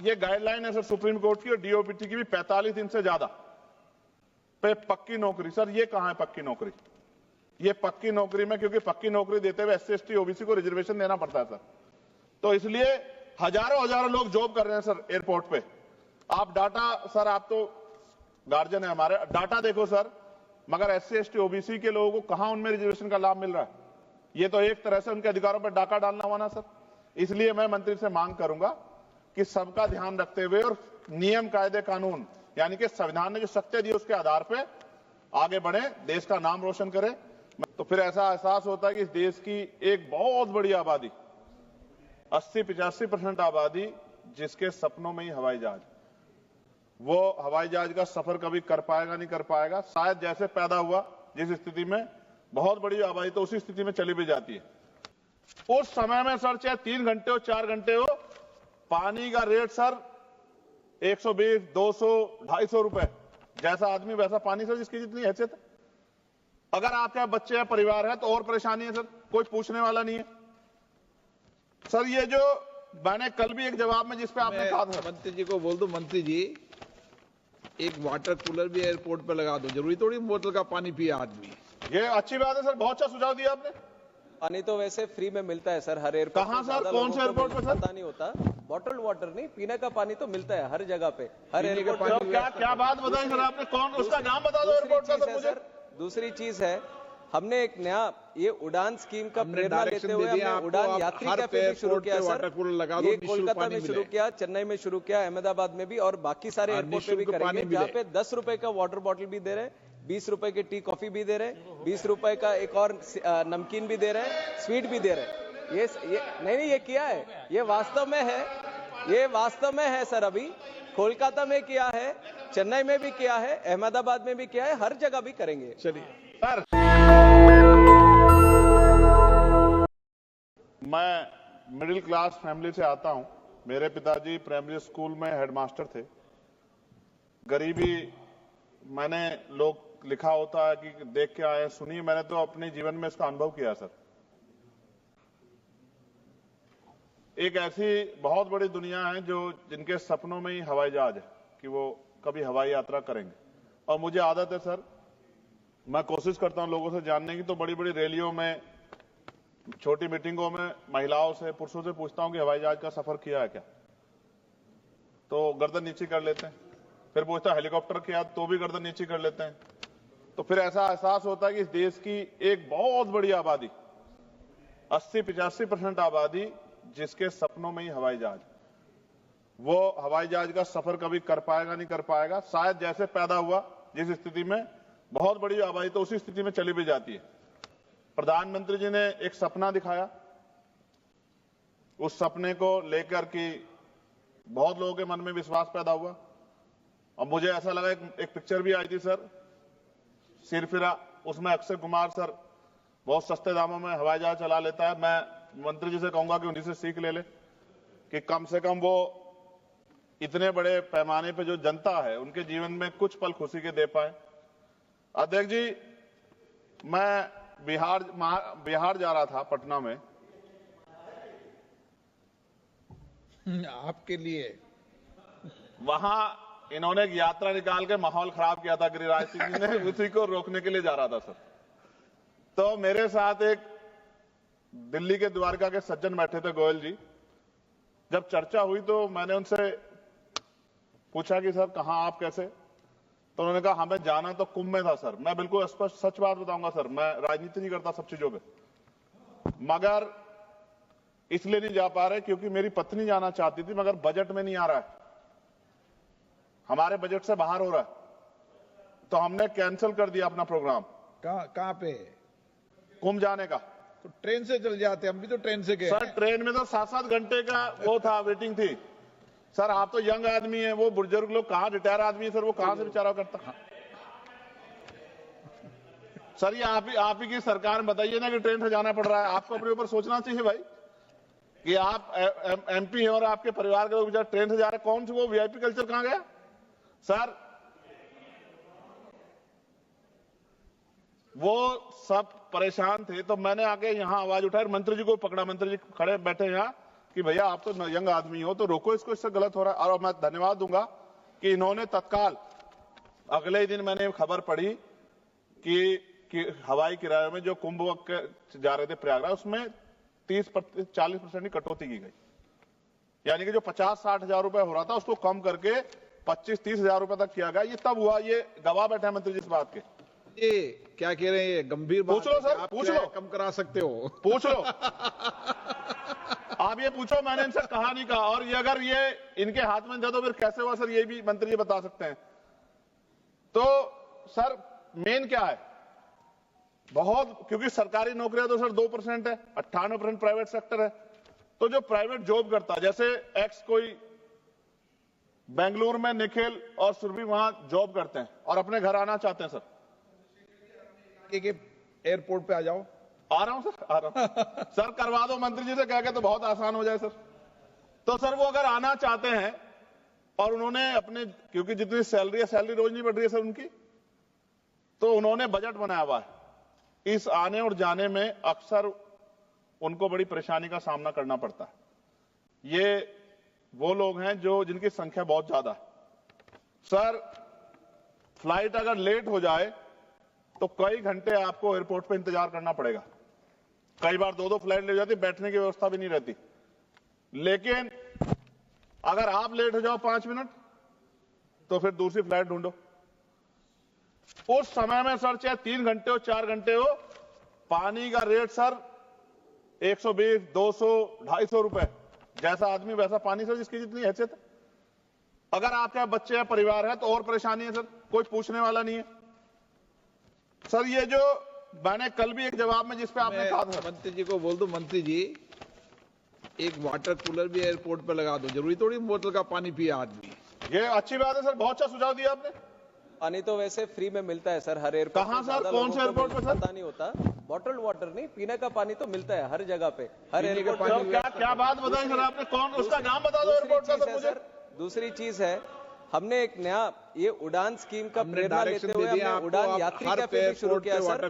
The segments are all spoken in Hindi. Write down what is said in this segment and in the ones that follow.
ये गाइडलाइन है सर सुप्रीम कोर्ट की और डीओपीटी की भी 45 दिन से ज्यादा पे पक्की नौकरी। सर ये कहां है पक्की नौकरी? ये पक्की नौकरी में, क्योंकि पक्की नौकरी देते हुए एससी एसटी ओबीसी को रिजर्वेशन देना पड़ता है सर, तो इसलिए हजारों लोग जॉब कर रहे हैं सर एयरपोर्ट पे। आप डाटा सर, आप तो गार्जियन है हमारे, डाटा देखो सर, मगर एससी एसटी ओबीसी के लोगों को कहां उनमें रिजर्वेशन का लाभ मिल रहा है? ये तो एक तरह से उनके अधिकारों पर डाका डालना हुआ ना सर। इसलिए मैं मंत्री से मांग करूंगा कि सबका ध्यान रखते हुए और नियम कायदे कानून यानी कि संविधान ने जो शक्ति दी उसके आधार पर आगे बढ़े, देश का नाम रोशन करें। तो फिर ऐसा एहसास होता है कि इस देश की एक बहुत बड़ी आबादी 80-85% आबादी जिसके सपनों में ही हवाई जहाज, वो हवाई जहाज का सफर कभी कर पाएगा नहीं कर पाएगा। शायद जैसे पैदा हुआ जिस स्थिति में, बहुत बड़ी आबादी तो उसी स्थिति में चली भी जाती है। उस समय में सर चाहे 3 घंटे हो 4 घंटे हो, पानी का रेट सर 120, 200, 250 रुपए, जैसा आदमी वैसा पानी सर, जिसकी जितनी हैसियत है। अगर आपके बच्चे या परिवार है तो और परेशानी है सर, कोई पूछने वाला नहीं है सर। ये जो मैंने कल भी एक जवाब में जिस पे आपने कहा था, मंत्री जी को बोल दो, मंत्री जी एक वाटर कूलर भी एयरपोर्ट पर लगा दो, जरूरी थोड़ी बोतल का पानी पिए आदमी। ये अच्छी बात है सर, बहुत अच्छा सुझाव दिया आपने। पानी तो वैसे फ्री में मिलता है सर हर एयरपोर्ट। कहां सर, कौन से एयरपोर्ट पे सर? पता नहीं होता। बॉटल्ड वाटर नहीं, पीने का पानी तो मिलता है हर जगह पे, हर एयरपोर्ट पे। क्या बात बताई सर आपने, कौन उसका नाम बता दो एयरपोर्ट का सर मुझे। दूसरी चीज है, हमने एक नया ये उड़ान स्कीम का प्रेरणा लेते हुए हमने उड़ान यात्री कैफे भी शुरू किया सर। ये कोलकाता में शुरू किया, चेन्नई में शुरू किया, अहमदाबाद में भी, और बाकी सारे एयरपोर्ट पे भी करेंगे, जहाँ पे 10 रुपए का वाटर बॉटल भी दे रहे हैं, 20 रुपए की टी कॉफी भी दे रहे हैं, 20 रुपए का एक और नमकीन भी दे रहे हैं, स्वीट भी दे रहे हैं। ये नहीं, ये किया है, ये वास्तव में है, ये वास्तव में है सर। अभी कोलकाता में किया है, चेन्नई में भी किया है, अहमदाबाद में भी किया है, हर जगह भी करेंगे। चलिए सर, मैं मिडिल क्लास फैमिली से आता हूं। मेरे पिताजी प्राइमरी स्कूल में हेडमास्टर थे। गरीबी मैंने लोग लिखा होता है कि देख के आए, सुनी, मैंने तो अपने जीवन में इसका अनुभव किया सर। एक ऐसी बहुत बड़ी दुनिया है जो जिनके सपनों में ही हवाई जहाज है कि वो कभी हवाई यात्रा करेंगे। और मुझे आदत है सर, मैं कोशिश करता हूं लोगों से जानने की, तो बड़ी बड़ी रैलियों में, छोटी मीटिंगों में महिलाओं से, पुरुषों से पूछता हूं कि हवाई जहाज का सफर किया है क्या, तो गर्दन नीचे कर लेते हैं। फिर पूछता हेलीकॉप्टर किया, तो भी गर्दन नीचे कर लेते हैं। तो फिर ऐसा एहसास होता है कि इस देश की एक बहुत बड़ी आबादी 80-85% आबादी जिसके सपनों में ही हवाई जहाज, वो हवाई जहाज का सफर कभी कर पाएगा नहीं कर पाएगा। शायद जैसे पैदा हुआ जिस स्थिति में, बहुत बड़ी आबादी तो उसी स्थिति में चली भी जाती है। प्रधानमंत्री जी ने एक सपना दिखाया, उस सपने को लेकर के बहुत लोगों के मन में विश्वास पैदा हुआ। और मुझे ऐसा लगा, एक पिक्चर भी आई थी सर, सिरफिरा, उसमें अक्षय कुमार सर बहुत सस्ते दामों में हवाई जहाज चला लेता है। मैं मंत्री जी से कहूंगा कि उन्हीं से सीख ले कि कम से कम वो इतने बड़े पैमाने पे जो जनता है उनके जीवन में कुछ पल खुशी के दे पाए। अध्यक्ष जी, मैं बिहार जा रहा था, पटना में। आपके लिए वहां इन्होंने एक यात्रा निकाल के माहौल खराब किया था गिरिराज सिंह जी ने, उसी को रोकने के लिए जा रहा था सर। तो मेरे साथ एक दिल्ली के द्वारका के सज्जन बैठे थे, गोयल जी। जब चर्चा हुई तो मैंने उनसे पूछा कि सर कहां आप, कैसे? तो उन्होंने कहा हमें जाना तो कुंभ में था सर। मैं बिल्कुल स्पष्ट सच बात बताऊंगा सर, मैं राजनीति नहीं करता सब चीजों पे, मगर इसलिए नहीं जा पा रहे क्योंकि मेरी पत्नी जाना चाहती थी, मगर बजट में नहीं आ रहा है, हमारे बजट से बाहर हो रहा है। तो हमने कैंसिल कर दिया अपना प्रोग्राम। कहां पे? कुंभ जाने का। तो ट्रेन से चल जाते, हम भी तो ट्रेन से गए सर। ट्रेन में तो 7-7 घंटे का वो था, वेटिंग थी सर। आप तो यंग आदमी है, वो बुजुर्ग लोग कहां, रिटायर आदमी है सर, वो कहां से बेचारा करता। सर ये आप ही की सरकार बताइए ना कि ट्रेन से जाना पड़ रहा है। आपको अपने ऊपर सोचना चाहिए भाई कि आप एमपी हैं और आपके परिवार के लोग बेचारे ट्रेन से जा रहे हैं। कौन सी वो वीआईपी कल्चर कहां गया सर? वो सब परेशान थे, तो मैंने आके यहां आवाज उठाई, मंत्री जी को पकड़ा। मंत्री जी खड़े बैठे यहां, कि भैया आप तो यंग आदमी हो तो रोको इसको, इससे गलत हो रहा है। और मैं धन्यवाद दूंगा कि इन्होंने तत्काल अगले ही दिन मैंने खबर पढ़ी कि हवाई किराए में जो कुंभ जा रहे थे प्रयागराज उसमें 40% की कटौती की गई, यानी कि जो 50-60 हजार रुपए हो रहा था उसको कम करके 25-30 हजार रुपए तक किया गया। ये तब हुआ, ये गवाह बैठे हैं मंत्री जी इस बात के। ये क्या कह रहे हैं, ये गंभीर बात पूछ लो सर, आप पूछ क्या लो, कम करा सकते हो, पूछ लो आप ये पूछो, मैंने इनसे कहा नहीं कहा। और ये अगर ये इनके हाथ में था तो फिर कैसे हुआ सर, ये भी मंत्री जी बता सकते हैं। तो सर मेन क्या है, बहुत, क्योंकि सरकारी नौकरियां तो सर 2% है, 98% प्राइवेट सेक्टर है। तो जो प्राइवेट जॉब करता है, जैसे एक्स कोई बेंगलुरु में निखिल और सुरभि वहां जॉब करते हैं और अपने घर आना चाहते हैं सर, एयरपोर्ट पे आ जाओ। आ रहा हूं सर, आ रहा हूं सर, करवा दो मंत्री जी से कह के तो बहुत आसान हो जाए सर। तो सर वो अगर आना चाहते हैं और उन्होंने अपने, क्योंकि जितनी सैलरी है, सैलरी रोज नहीं बढ़ रही है सर उनकी, तो उन्होंने बजट बनाया हुआ है। इस आने और जाने में अक्सर उनको बड़ी परेशानी का सामना करना पड़ता है। ये वो लोग हैं जो जिनकी संख्या बहुत ज्यादा है सर। फ्लाइट अगर लेट हो जाए तो कई घंटे आपको एयरपोर्ट पे इंतजार करना पड़ेगा। कई बार 2-2 फ्लाइट ले जाती, बैठने की व्यवस्था भी नहीं रहती। लेकिन अगर आप लेट हो जाओ 5 मिनट तो फिर दूसरी फ्लाइट ढूंढो। उस समय में सर चाहे 3 घंटे हो 4 घंटे हो, पानी का रेट सर 120, 200, 250 रुपए, जैसा आदमी वैसा पानी सर, जिसकी जितनी हैसियत है। अगर आपके यहाँ बच्चे हैं, परिवार है, तो और परेशानी है सर, कोई पूछने वाला नहीं है सर। ये जो मैंने कल भी एक जवाब में जिसपे आपने कहा था, मंत्री जी को बोल दो, मंत्री जी एक वाटर कूलर भी एयरपोर्ट पे लगा दो, जरूरी थोड़ी बोतल का पानी पिए आदमी। ये अच्छी बात है सर, बहुत अच्छा सुझाव दिया आपने। पानी तो वैसे फ्री में मिलता है सर हर एयरपोर्ट। कहां सर, कौन से एयरपोर्ट पे सर? पता नहीं होता, बॉटल्ड वाटर नहीं, पीने का पानी तो मिलता है हर जगह पे, हर एयरपोर्ट पे। क्या बात बताई सर आपने, कौन, उसका नाम बता दो एयरपोर्ट का सर मुझे। दूसरी चीज है, हमने एक नया ये उड़ान स्कीम का प्रेरणा लेते हुए हमने उड़ान यात्री कैफे भी शुरू किया सर।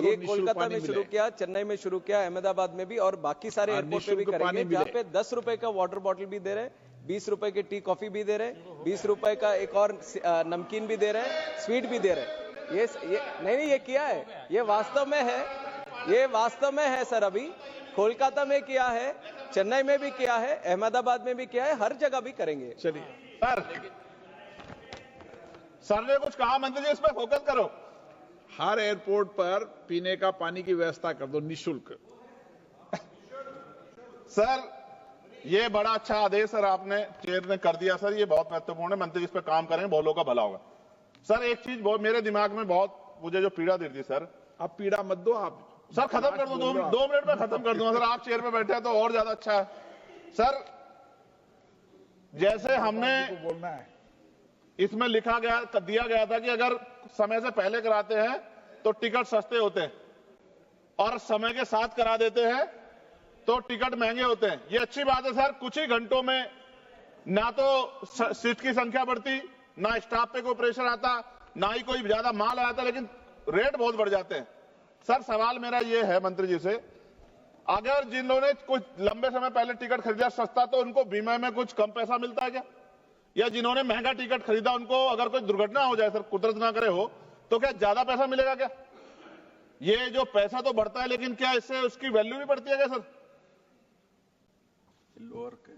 ये कोलकाता में शुरू किया, चेन्नई में शुरू किया, अहमदाबाद में भी, और बाकी सारे एयरपोर्ट पे भी करेंगे, जहाँ पे 10 रुपए का वाटर बॉटल भी दे रहे हैं, 20 रुपए की टी कॉफी भी दे रहे हैं, 20 रुपए का एक और नमकीन भी दे रहे हैं, स्वीट भी दे रहे हैं। ये नहीं, ये किया है, ये वास्तव में है, ये वास्तव में है सर। अभी कोलकाता में किया है, चेन्नई में भी किया है, अहमदाबाद में भी किया है, हर जगह भी करेंगे। चलिए सर ने कुछ कहा, मंत्री जी इस पर फोकस करो। हर एयरपोर्ट पर पीने का पानी की व्यवस्था कर दो निःशुल्क। सर ये बड़ा अच्छा आदेश सर आपने, चेयर ने कर दिया सर, ये बहुत महत्वपूर्ण है। मंत्री जी इस पर काम करेंगे, बहुत लोगों का भला होगा। सर एक चीज बहुत मेरे दिमाग में बहुत मुझे जो पीड़ा दे रही सर, आप पीड़ा मत दो, आप सर खत्म कर दो, 2 मिनट में खत्म कर दूंगा सर। आप चेयर पे बैठे हैं तो और ज्यादा अच्छा है सर। जैसे हमने बोलना है, इसमें लिखा गया, दिया गया था कि अगर समय से पहले कराते हैं तो टिकट सस्ते होते हैं, और समय के साथ करा देते हैं तो टिकट महंगे होते हैं। ये अच्छी बात है सर, कुछ ही घंटों में ना तो सीट की संख्या बढ़ती, ना स्टाफ पे कोई प्रेशर आता, ना ही कोई ज्यादा माल आता, लेकिन रेट बहुत बढ़ जाते हैं। सर सवाल मेरा ये है मंत्री जी से, अगर जिन लोगों ने कुछ लंबे समय पहले टिकट खरीदा सस्ता, तो उनको बीमा में कुछ कम पैसा मिलता है क्या? या जिन्होंने महंगा टिकट खरीदा उनको अगर कोई दुर्घटना हो जाए सर, कुदरत ना करे हो, तो क्या ज्यादा पैसा मिलेगा क्या? ये जो पैसा तो बढ़ता है, लेकिन क्या इससे उसकी वैल्यू भी बढ़ती है क्या सर? लोअर के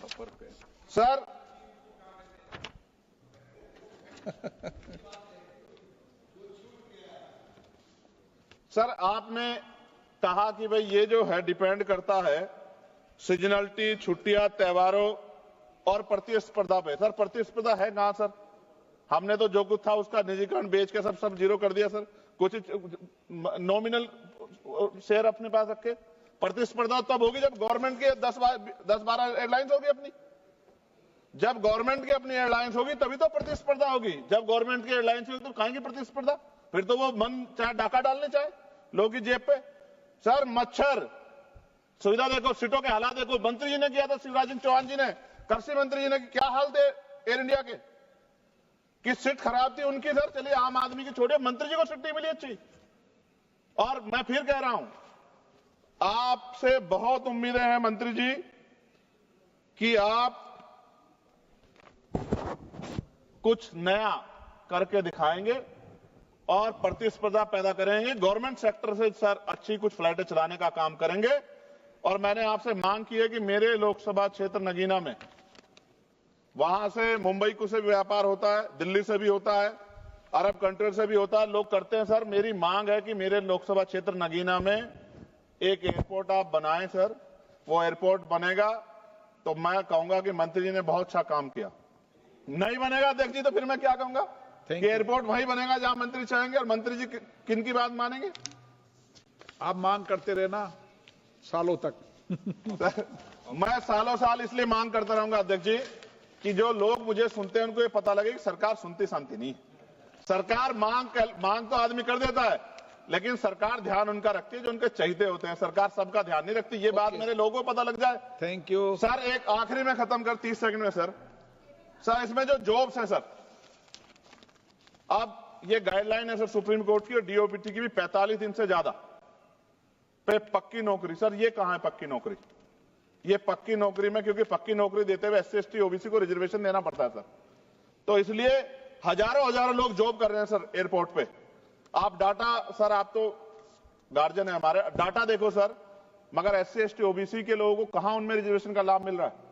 अपर के सर सर आपने कहा कि भाई ये जो है डिपेंड करता है सीजनलिटी, छुट्टियां, त्योहारों और प्रतिस्पर्धा पे। सर प्रतिस्पर्धा है कहां सर? हमने तो जो कुछ था उसका निजीकरण बेच के सब जीरो कर दिया सर, कुछ नॉमिनल शेयर अपने पास रखे। प्रतिस्पर्धा तब होगी जब गवर्नमेंट के 10-12 एयरलाइंस होगी अपनी। जब गवर्नमेंट की अपनी एयरलाइंस होगी तभी तो प्रतिस्पर्धा होगी। जब गवर्नमेंट की एयरलाइंस होगी तो कहां की प्रतिस्पर्धा? फिर तो वो मन चाहे डाका डालने चाहे लोगों की जेब पे। सर मच्छर सुविधा देखो, सीटों के हालात देखो, मंत्री जी ने किया था, शिवराज सिंह चौहान जी ने, कृषि मंत्री जी ने, क्या हाल थे एयर इंडिया के, कि सीट खराब थी उनकी सर। चलिए आम आदमी की छोड़िए, मंत्री जी को सीट नहीं मिली अच्छी। और मैं फिर कह रहा हूं, आपसे बहुत उम्मीदें हैं मंत्री जी, कि आप कुछ नया करके दिखाएंगे और प्रतिस्पर्धा पैदा करेंगे। गवर्नमेंट सेक्टर से सर अच्छी कुछ फ्लाइटें चलाने का काम करेंगे। और मैंने आपसे मांग की है कि मेरे लोकसभा क्षेत्र नगीना में, वहां से मुंबई को से भी व्यापार होता है, दिल्ली से भी होता है, अरब कंट्री से भी होता है, लोग करते हैं सर। मेरी मांग है कि मेरे लोकसभा क्षेत्र नगीना में एक एयरपोर्ट आप बनाएं सर। वो एयरपोर्ट बनेगा तो मैं कहूंगा कि मंत्री जी ने बहुत अच्छा काम किया। नहीं बनेगा अध्यक्ष जी तो फिर मैं क्या कहूंगा कि एयरपोर्ट वहीं बनेगा जहां मंत्री चाहेंगे। और मंत्री जी किन की बात मानेंगे? आप मांग करते रहना सालों तक। मैं सालों साल इसलिए मांग करता रहूंगा अध्यक्ष जी कि जो लोग मुझे सुनते हैं उनको ये पता लगे कि सरकार सुनती शांति नहीं। सरकार मांग तो आदमी कर देता है, लेकिन सरकार ध्यान उनका रखती है जो उनके चहीते होते हैं। सरकार सबका ध्यान नहीं रखती। ये बात मेरे लोगों को पता लग जाए। Thank you sir. एक आखिरी में खत्म कर 30 सेकंड में सर इसमें जो जॉब्स है सर, अब ये गाइडलाइन है सर सुप्रीम कोर्ट की और डीओपीटी की भी, 45 दिन से ज्यादा पे पक्की नौकरी। सर ये कहां है पक्की नौकरी? ये पक्की नौकरी में, क्योंकि पक्की नौकरी देते हुए SC ST OBC को रिजर्वेशन देना पड़ता है सर, तो इसलिए हजारों लोग जॉब कर रहे हैं सर एयरपोर्ट पे। आप डाटा सर, आप तो गार्जियन है हमारे, डाटा देखो सर, मगर SC ST OBC के लोगों को कहां उनमें रिजर्वेशन का लाभ मिल रहा है?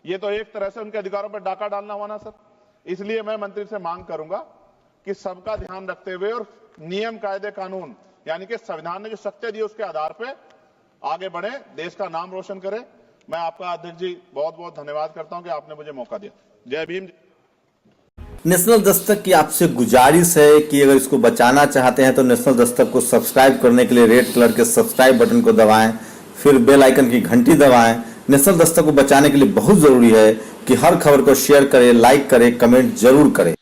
ये तो एक तरह से उनके अधिकारों पर डाका डालना हुआ ना सर। इसलिए मैं मंत्री से मांग करूंगा कि सबका ध्यान रखते हुए और नियम कायदे कानून यानी कि संविधान ने जो शक्ति दी उसके आधार पे आगे बढ़े, देश का नाम रोशन करें। मैं आपका अध्यक्ष जी बहुत बहुत धन्यवाद करता हूं कि आपने मुझे मौका दिया। जय भीम। नेशनल दस्तक की आपसे गुजारिश है कि अगर इसको बचाना चाहते हैं तो नेशनल दस्तक को सब्सक्राइब करने के लिए रेड कलर के सब्सक्राइब बटन को दबाएं, फिर बेल आइकन की घंटी दबाएं। नेशनल दस्तक को बचाने के लिए बहुत जरूरी है कि हर खबर को शेयर करें, लाइक करें, कमेंट जरूर करें।